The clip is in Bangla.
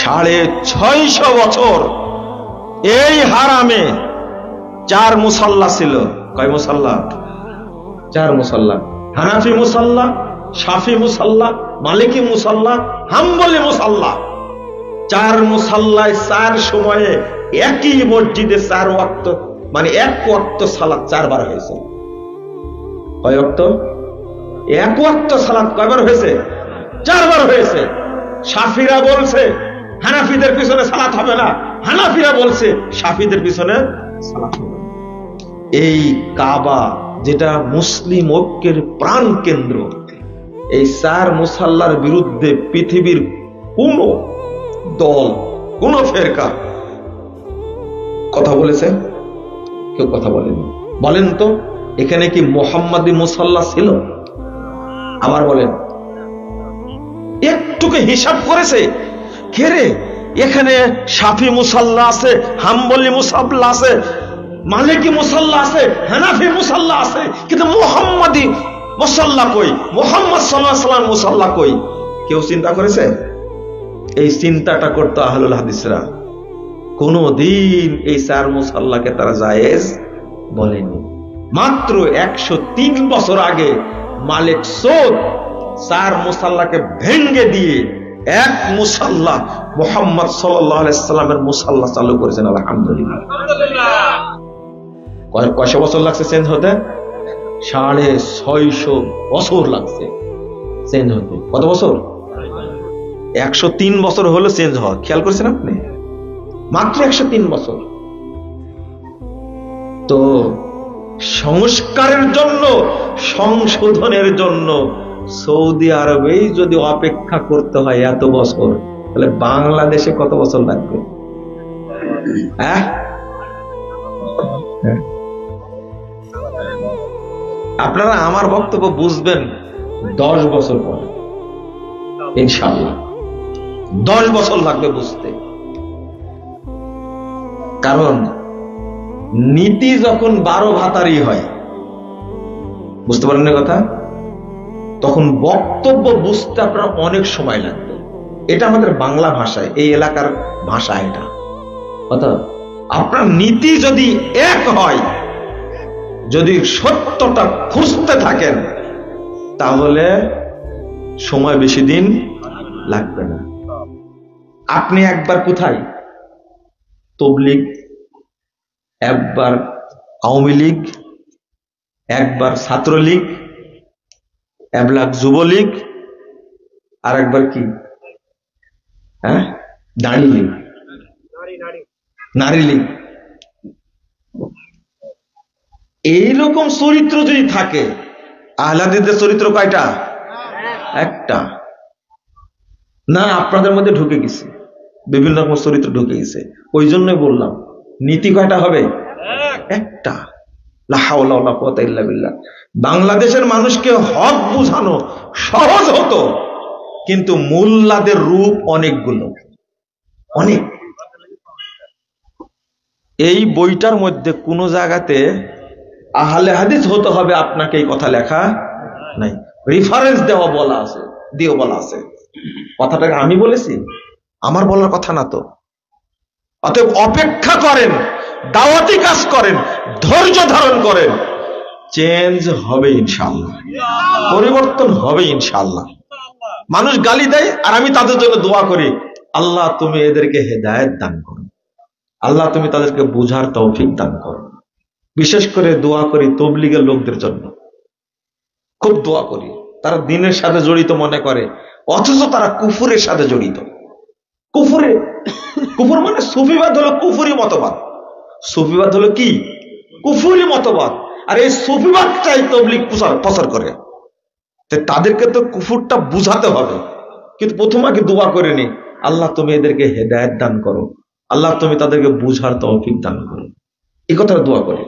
650 বছর এই হারামে 4 মুসাল্লা ছিল। কয় মুসাল্লা? 4 মুসাল্লা। হানাফি মুসাল্লা, শাফি মুসাল্লা, মালিকি মুসাল্লা, হাম্বলি মুসাল্লা। 4 মুসাল্লায় 4 সময়ে একই মসজিদে 4 ওয়াক্ত, মানে 1 ওয়াক্ত সালাত 4 বার হয়েছে। কয় ওয়াক্ত? 1 ওয়াক্ত সালাত কয়বার হয়েছে? 4 বার হয়েছে। শাফিরা বলছে হানাফিদের পিছনে সালাত হবে না, হানাফিরা বলছে শাফিদের পিছনে সালাত হবে না। এই কাবা যেটা মুসলিম ঐক্যের প্রাণ কেন্দ্র, এই 4 মুসাল্লার বিরুদ্ধে পৃথিবীর কোন দল, কোন ফেরকা কথা বলেছে? কেউ কথা বলেনি। বলেন তো এখানে কি মুহাম্মাদি মুসাল্লা ছিল? আবার বলেন, একটুকে হিসাব করেছে কে রে? এখানে শাফি মুসাল্লা আছে, হাম্বলি মুসাল্লা আছে, মালিকি মুসাল্লা আছে, হানাফি মুসাল্লা আছে, কিন্তু মুহাম্মাদি মুসাল্লা কই? মুহাম্মদ সাল্লাল্লাহু আলাইহি ওয়াসাল্লাম মুসাল্লা কই? কেউ চিন্তা করেছে? এই চিন্তাটা করতো আহলুল হাদিসরা। কোনদিন এই 4 মুসাল্লাকে তারা জায়েজ বলেনি। মাত্র 103 বছর আগে মালিক সৌদ 4 মুসাল্লাকে ভেঙ্গে দিয়ে 1 মুসাল্লা মুহাম্মদ সাল্লাল্লাহু আলাইহি ওয়াসাল্লামের মুসাল্লা চালু করেছেন। আলহামদুলিল্লাহ। কয়শো বছর লাগছে চেঞ্জ হতে? 650 বছর লাগছে চেঞ্জ হতে। কত বছর? 103 বছর হলো চেঞ্জ হওয়া। খেয়াল করছেন আপনি? মাত্র 103 বছর। তো সংস্কারের জন্য, সংশোধনের জন্য সৌদি আরবেই যদি অপেক্ষা করতে হয় এত বছর, তাহলে বাংলাদেশে কত বছর লাগবে? আপনারা আমার বক্তব্য বুঝবেন 10 বছর পরে ইনশাআল্লাহ। 10 বছর লাগবে বুঝতে। কারণ নীতি যখন 12 ভাতারি হয়, বুঝতে পারেন না কথা, তখন বক্তব্য বুঝতে আপনার অনেক সময় লাগবে। এটা আমাদের বাংলা ভাষায়, এই এলাকার ভাষা এটা। অর্থাৎ আপনার নীতি যদি এক হয়, যদি সত্যটা খুঁজতে থাকেন, তাহলে সময় বেশি দিন লাগবে না। আপনি একবার কোথায়? তবলিগ, একবার আওয়ামী লীগ, একবার ছাত্রলীগ, একবার যুবলীগ, আর একবার কি নারী লীগ, নারী লীগ। এইরকম চরিত্র যদি থাকে, আহলাদিসদের চরিত্র কয়টা? একটা না, আপনাদের মধ্যে ঢুকে গেছে, বিভিন্ন রকম চরিত্র ঢুকে গেছে। ওই জন্যই বললাম নীতি কয়টা হবে? একটা। লা হাওলা ওয়ালা কুওয়াতা ইল্লা বিল্লাহ। বাংলাদেশের মানুষকে হক বুঝানো সহজ হতো, কিন্তু মোল্লাদের রূপ অনেকগুলো, অনেক। এই বইটার মধ্যে কোন জায়গাতে আহলে হাদিস হতে হবে আপনাকে এই কথা লেখা নাই। রেফারেন্স দেওয়া বলা আছে, দিও বলা আছে। কথাটাকে আমি বলেছি, আমার বলার কথা না তো। অতএব অপেক্ষা করেন, দাওয়াতি কাজ করেন, ধৈর্য ধারণ করেন, চেঞ্জ হবে ইনশাআল্লাহ, পরিবর্তন হবে ইনশাআল্লাহ। মানুষ গালি দেয় আর আমি তাদের জন্য দোয়া করি, আল্লাহ তুমি এদেরকে হেদায়েত দান করো, আল্লাহ তুমি তাদেরকে বুঝার তৌফিক দান করো। বিশেষ করে দোয়া করি তবলিগের লোকদের জন্য, খুব দোয়া করি। তারা দ্বীনের সাথে জড়িত মনে করে, অথচ তারা কুফুরের সাথে জড়িত। কুফুর মানে সুফিবাদ হলো কুফুরি মতবাদ। সুফিবাদ হলো কি? কুফুরি মতবাদ। আর এই সুফিবাদটাই তবলিগ প্রচার করে। তাদেরকে তো কুফুরটা বুঝাতে হবে, কিন্তু প্রথম আগে দোয়া করে নি, আল্লাহ তুমি এদেরকে হেদায়েত দান করো, আল্লাহ তুমি তাদেরকে বুঝার তৌফিক দান করো, এই কথা দোয়া করে।